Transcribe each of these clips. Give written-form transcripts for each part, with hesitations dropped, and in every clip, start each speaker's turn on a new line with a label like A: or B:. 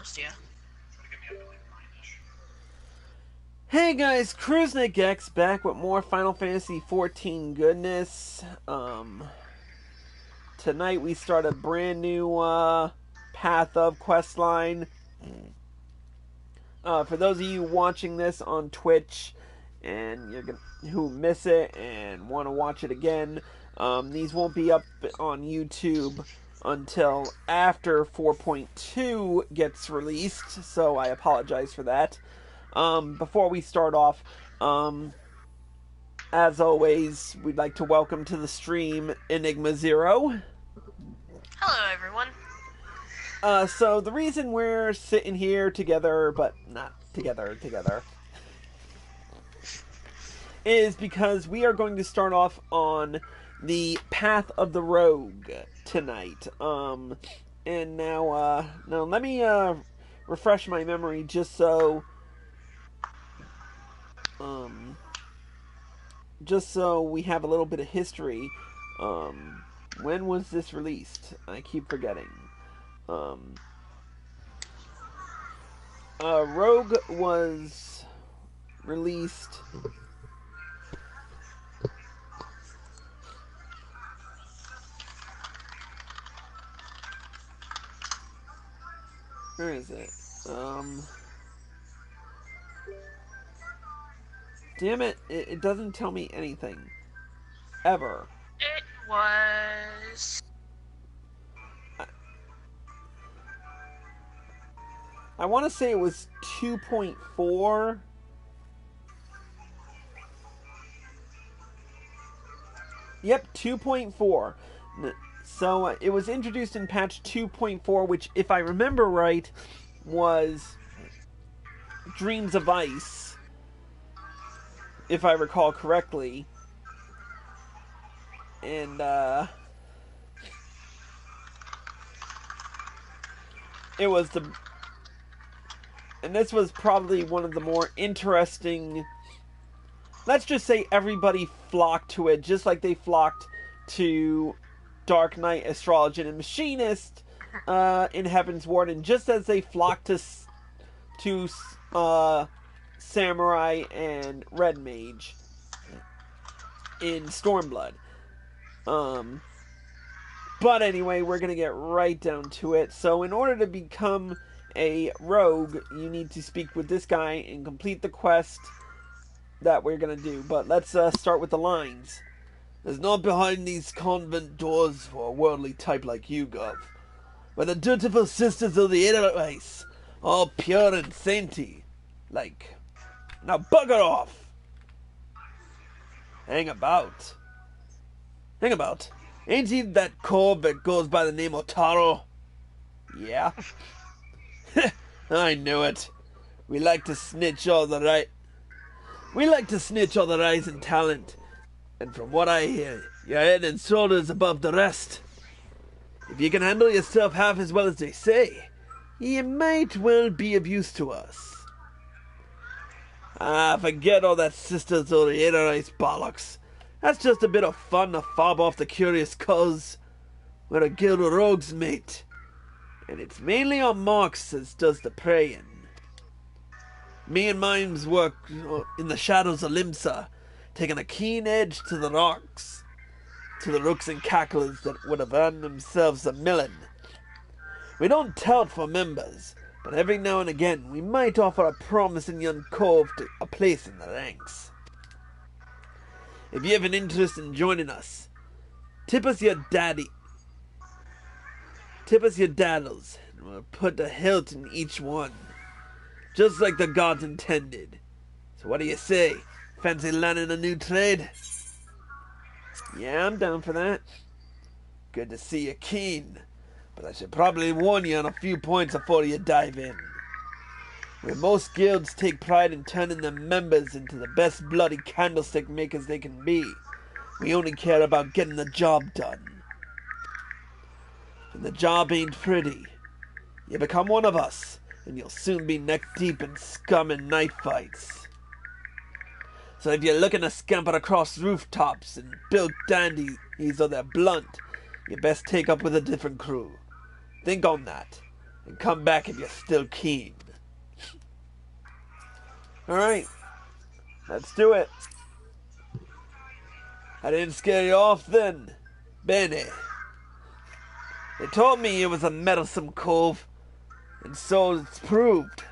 A: Celestia.
B: Hey guys, Crusnik X back with more Final Fantasy XIV goodness. Tonight we start a brand new path of Questline. For those of you watching this on Twitch and who miss it and want to watch it again, these won't be up on YouTube until after 4.2 gets released, so I apologize for that. Before we start off, as always, we'd like to welcome to the stream EnigmaXero.
A: Hello, everyone.
B: So the reason we're sitting here together, but not together, is because we are going to start off on the Path of the Rogue tonight. And now let me refresh my memory just so we have a little bit of history. When was this released? I keep forgetting. Rogue was released where is it? Damn it, it doesn't tell me anything. Ever.
A: It was...
B: I want to say it was 2.4. Yep, 2.4. So it was introduced in patch 2.4, which, if I remember right, was Dreams of Ice, if I recall correctly. And it was and this was probably one of the more interesting. Let's just say everybody flocked to it, just like they flocked to Dark Knight, Astrologian, and Machinist in Heaven's Ward, and just as they flocked to Samurai and Red Mage in Stormblood. But anyway, we're gonna get right down to it. So in order to become a rogue, you need to speak with this guy and complete the quest that we're gonna do. But let's start with the lines. There's not behind these convent doors for a worldly type like you, Gov, but the dutiful sisters of the inner race, all pure and sainty. Like, now bugger off! Hang about. Ain't he that corb that goes by the name of Taro? Yeah. I knew it. We like to snitch all the rise in talent. And from what I hear, you're head and shoulders above the rest. If you can handle yourself half as well as they say, you might well be of use to us. Forget all that Sisters of the Inner Race bollocks. That's just a bit of fun to fob off the curious cuz. We're a guild of rogues, mate. And it's mainly our marks as does the praying. Me and mine's work in the shadows of Limsa, taking a keen edge to the rocks, to the rooks and cacklers that would have earned themselves a million. We don't tout for members, but every now and again we might offer a promising young cove a place in the ranks. If you have an interest in joining us, tip us your daddles, and we'll put a hilt in each one, just like the gods intended. So what do you say? Fancy learning a new trade? Yeah, I'm down for that. Good to see you keen, but I should probably warn you on a few points before you dive in. Where most guilds take pride in turning their members into the best bloody candlestick makers they can be, we only care about getting the job done. And the job ain't pretty. You become one of us, and you'll soon be neck deep in scum and knife fights. So if you're looking to scamper across rooftops and build dandies or they're blunt, you best take up with a different crew. Think on that. and come back if you're still keen. Alright, let's do it. I didn't scare you off then, Benny. They told me it was a meddlesome cove, and so it's proved.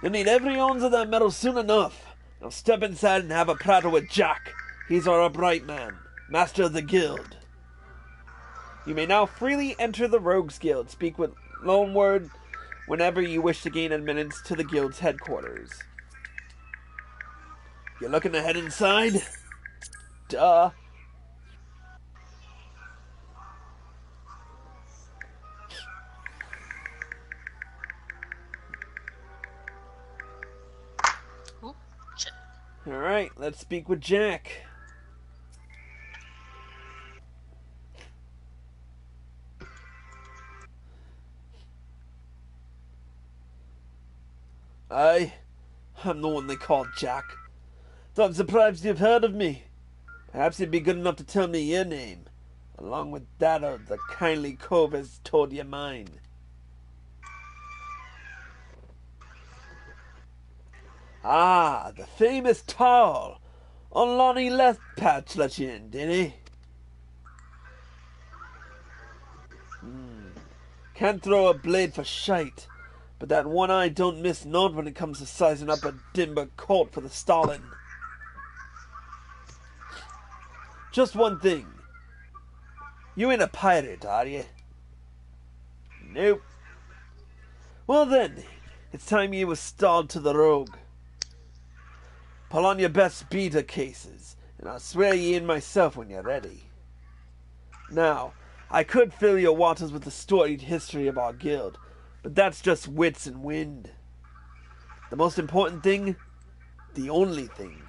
B: You'll need every ounce of that metal soon enough. Now step inside and have a prattle with Jack. He's our upright man, master of the guild. You may now freely enter the Rogues Guild. Speak with Loanword whenever you wish to gain admittance to the guild's headquarters. You're looking to head inside? Duh.
A: Ooh, shit.
B: Alright, let's speak with Jack. I'm the one they call Jack. Though I'm surprised you've heard of me. Perhaps you'd be good enough to tell me your name, along with that of the kindly cove has told you mine. Ah, the famous Tarl. Lonnie left Patch let you in, did he? Can't throw a blade for shite. But that one eye don't miss none when it comes to sizing up a dimber colt for the Stalin. Just one thing. You ain't a pirate, are you? Nope. Well then, it's time you was stalled to the rogue. Pull on your best beta cases, and I'll swear ye in myself when you're ready. Now, I could fill your waters with the storied history of our guild, but that's just wits and wind. The most important thing, the only thing,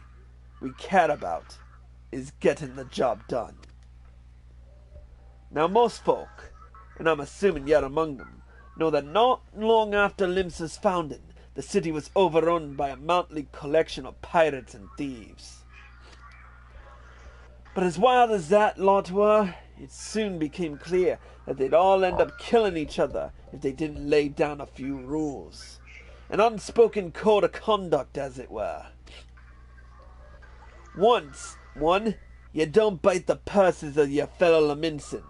B: we care about is getting the job done. Now most folk, and I'm assuming you're among them, know that not long after Limsa's founding, the city was overrun by a motley collection of pirates and thieves. But as wild as that lot were, it soon became clear that they'd all end up killing each other if they didn't lay down a few rules. An unspoken code of conduct, as it were. One, you don't bite the purses of your fellow Laminsons.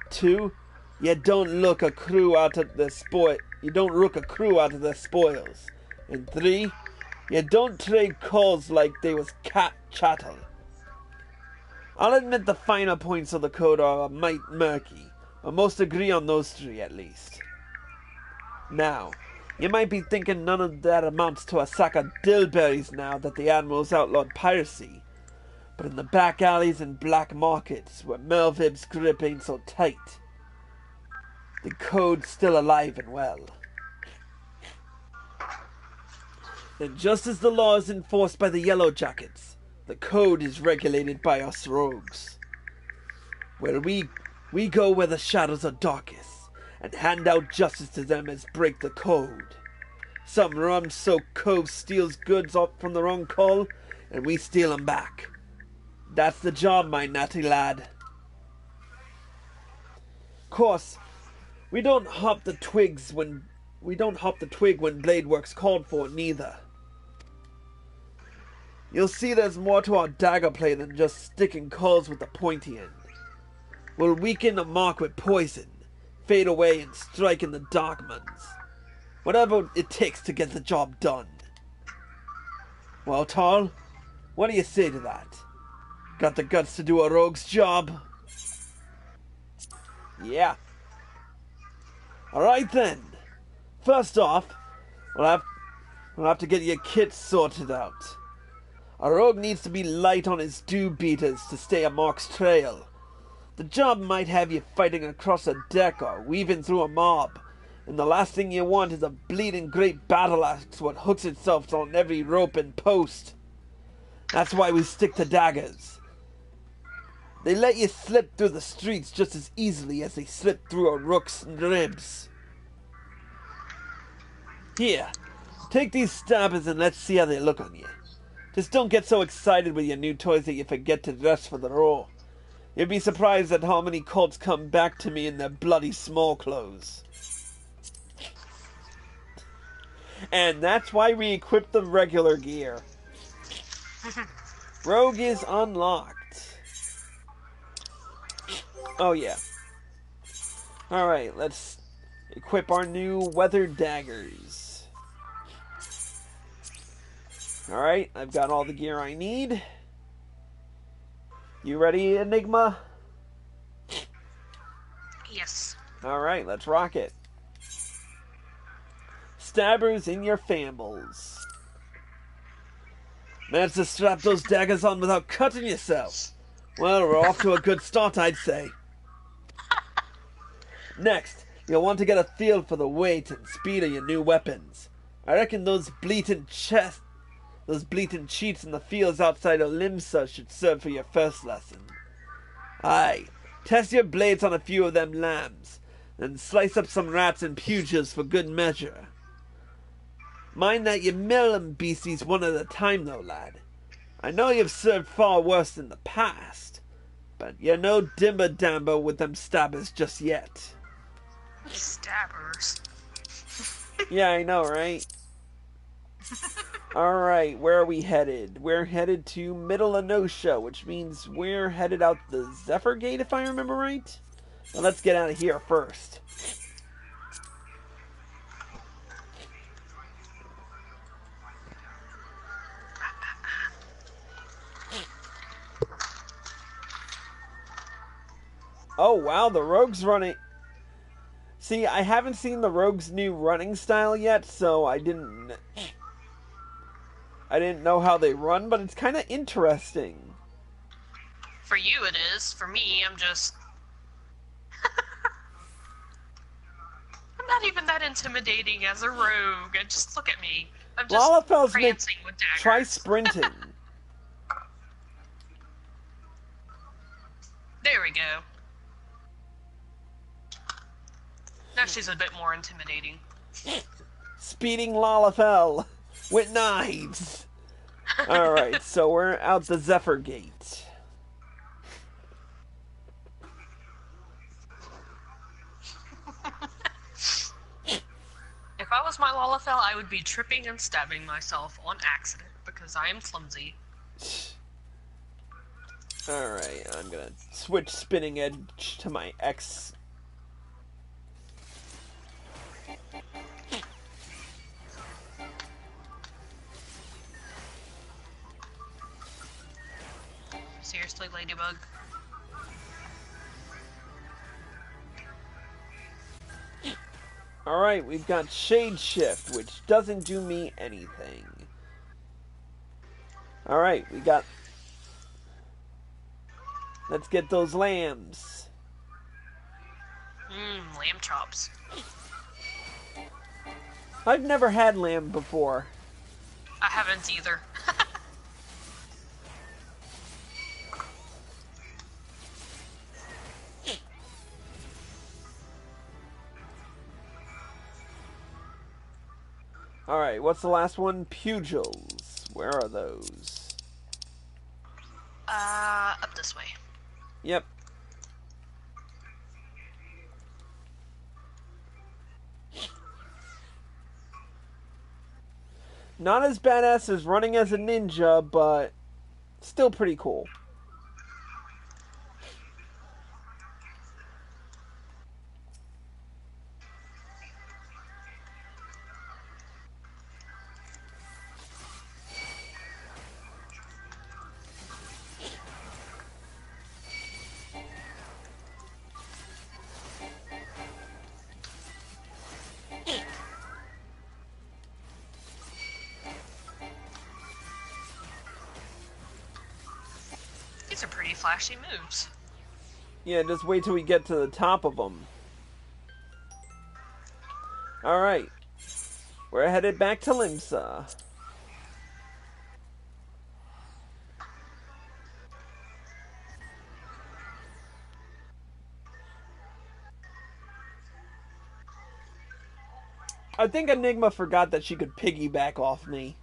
B: 2, you don't rook a crew out of their spoils. And 3, you don't trade calls like they was cat chattel. I'll admit the finer points of the code are a mite murky, but most agree on those 3 at least. Now, you might be thinking none of that amounts to a sack of dillberries now that the Admiral's outlawed piracy, but in the back alleys and black markets where Melvib's grip ain't so tight, the code's still alive and well. And just as the law is enforced by the Yellow Jackets, the code is regulated by us rogues. Where we go where the shadows are darkest, and hand out justice to them as break the code. Some rum-soaked cove steals goods up from the wrong call, and we steal 'em back. That's the job, my natty lad. Course, we don't hop the twig when blade work's called for, neither. You'll see there's more to our dagger play than just sticking calls with the pointy end. We'll weaken the mark with poison, fade away and strike in the dark ones. Whatever it takes to get the job done. Well, Tarl, what do you say to that? Got the guts to do a rogue's job? Yeah. Alright then. First off, we'll have to get your kit sorted out. A rogue needs to be light on his dew beaters to stay a mark's trail. The job might have you fighting across a deck or weaving through a mob, and the last thing you want is a bleeding great battle axe what hooks itself on every rope and post. That's why we stick to daggers. They let you slip through the streets just as easily as they slip through a rook's ribs. Here, take these stabbers and let's see how they look on you. Just don't get so excited with your new toys that you forget to dress for the role. You'd be surprised at how many cults come back to me in their bloody small clothes. And that's why we equip the regular gear. Rogue is unlocked. Oh yeah. Alright, let's equip our new weather daggers. Alright, I've got all the gear I need. You ready, Enigma?
A: Yes.
B: Alright, let's rock it. Stabbers in your fambles. Managed to strap those daggers on without cutting yourself. Well, we're off to a good start, I'd say. Next, you'll want to get a feel for the weight and speed of your new weapons. I reckon those bleating cheats in the fields outside of Limsa should serve for your first lesson. Aye, test your blades on a few of them lambs, then slice up some rats and pugils for good measure. Mind that you mill them beasties one at a time, though, lad. I know you've served far worse in the past, but you're no dimber-damber with them stabbers just yet.
A: Stabbers.
B: Yeah, I know, right? Alright, where are we headed? We're headed to Middle Anosha, which means we're headed out the Zephyr Gate, if I remember right. Now let's get out of here first. Oh wow, the Rogue's running. See, I haven't seen the Rogue's new running style yet, so I didn't know how they run, but it's kind of interesting.
A: For you it is. For me, I'm just... I'm not even that intimidating as a rogue. Just look at me. I'm just prancing with daggers.
B: Try sprinting.
A: There we go. Now she's a bit more intimidating.
B: Speeding Lalafell with knives. Alright, so we're out the Zephyr Gate.
A: If I was my Lalafell, I would be tripping and stabbing myself on accident because I am clumsy.
B: Alright, I'm gonna switch spinning edge to my X.
A: Seriously, Ladybug?
B: Alright, we've got Shade Shift, which doesn't do me anything. Alright, we got... Let's get those lambs.
A: Lamb chops.
B: I've never had lamb before.
A: I haven't either.
B: Alright, what's the last one? Pugils. Where are those?
A: Up this way.
B: Yep. Not as badass as running as a ninja, but still pretty cool.
A: These are pretty flashy moves.
B: Yeah, just wait till we get to the top of them. Alright. We're headed back to Limsa. I think Enigma forgot that she could piggyback off me.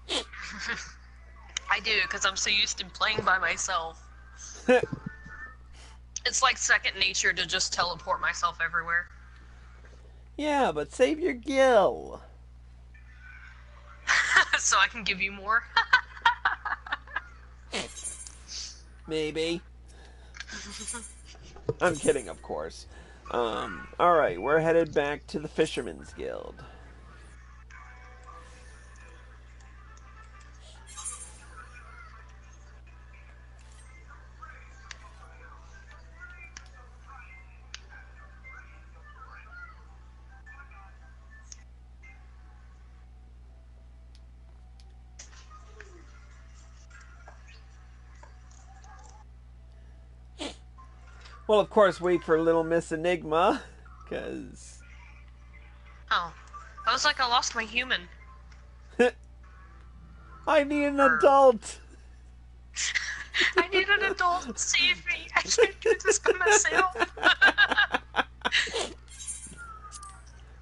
A: I do, because I'm so used to playing by myself. It's like second nature to just teleport myself everywhere.
B: Yeah, but save your gill.
A: So I can give you more?
B: Maybe. I'm kidding, of course. Alright, we're headed back to the Fisherman's Guild. Well, of course, wait for Little Miss Enigma, because...
A: Oh. I was like, I lost my human.
B: I need an adult!
A: I need an adult to save me. I can't do this by myself.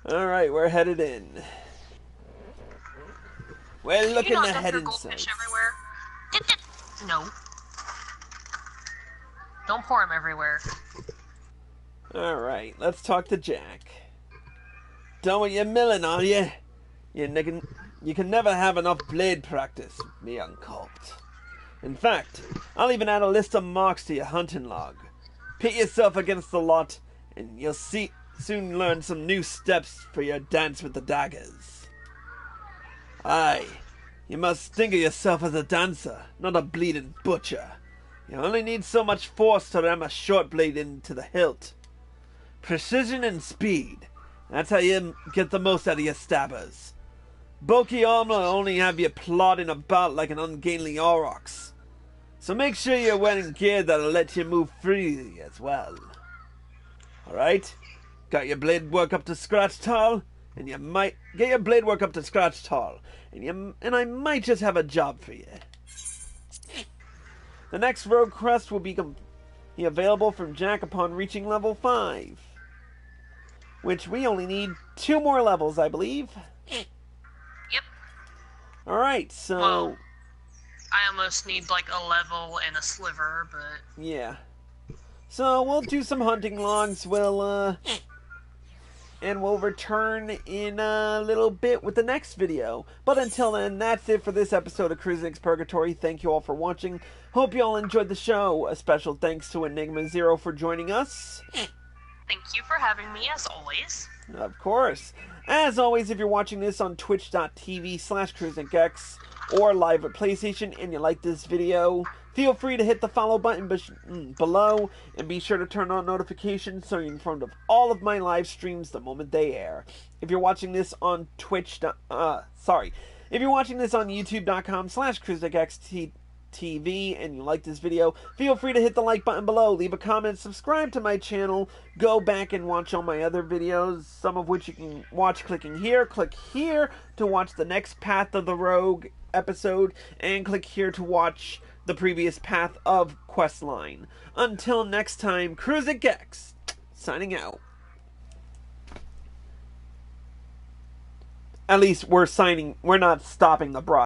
B: Alright, we're headed in. We're looking ahead and
A: goldfish everywhere? No. Don't pour them everywhere.
B: Alright, let's talk to Jack. Done with your milling, are you? You can never have enough blade practice, me unculped. In fact, I'll even add a list of marks to your hunting log. Pit yourself against the lot, and you'll soon learn some new steps for your dance with the daggers. Aye, you must think of yourself as a dancer, not a bleeding butcher. You only need so much force to ram a short blade into the hilt. Precision and speed. That's how you get the most out of your stabbers. Bulky armor will only have you plodding about like an ungainly aurochs. So make sure you're wearing gear that'll let you move freely as well. Alright? Got your blade work up to scratch tall? And you might get your blade work up to scratch tall. And I might just have a job for you. The next rogue quest will be available from Jack upon reaching level 5. Which we only need 2 more levels, I believe.
A: Yep.
B: Alright, so...
A: Well, I almost need like a level and a sliver, but...
B: Yeah. So we'll do some hunting logs, and we'll return in a little bit with the next video. But until then, that's it for this episode of Crusnik's Purgatory. Thank you all for watching. Hope you all enjoyed the show. A special thanks to EnigmaXero for joining us.
A: Thank you for having me, as always.
B: Of course. As always, if you're watching this on twitch.tv/CrusnikX or live at PlayStation and you like this video, feel free to hit the follow button below and be sure to turn on notifications so you're informed of all of my live streams the moment they air. If you're watching this on if you're watching this on youtube.com/CrusnikXTV and you like this video, feel free to hit the like button below, leave a comment, subscribe to my channel, go back and watch all my other videos, some of which you can watch clicking here. Click here to watch the next Path of the Rogue episode, and click here to watch the previous Path of Questline. Until next time, Crusnik X, signing out. At least we're not stopping the broadcast.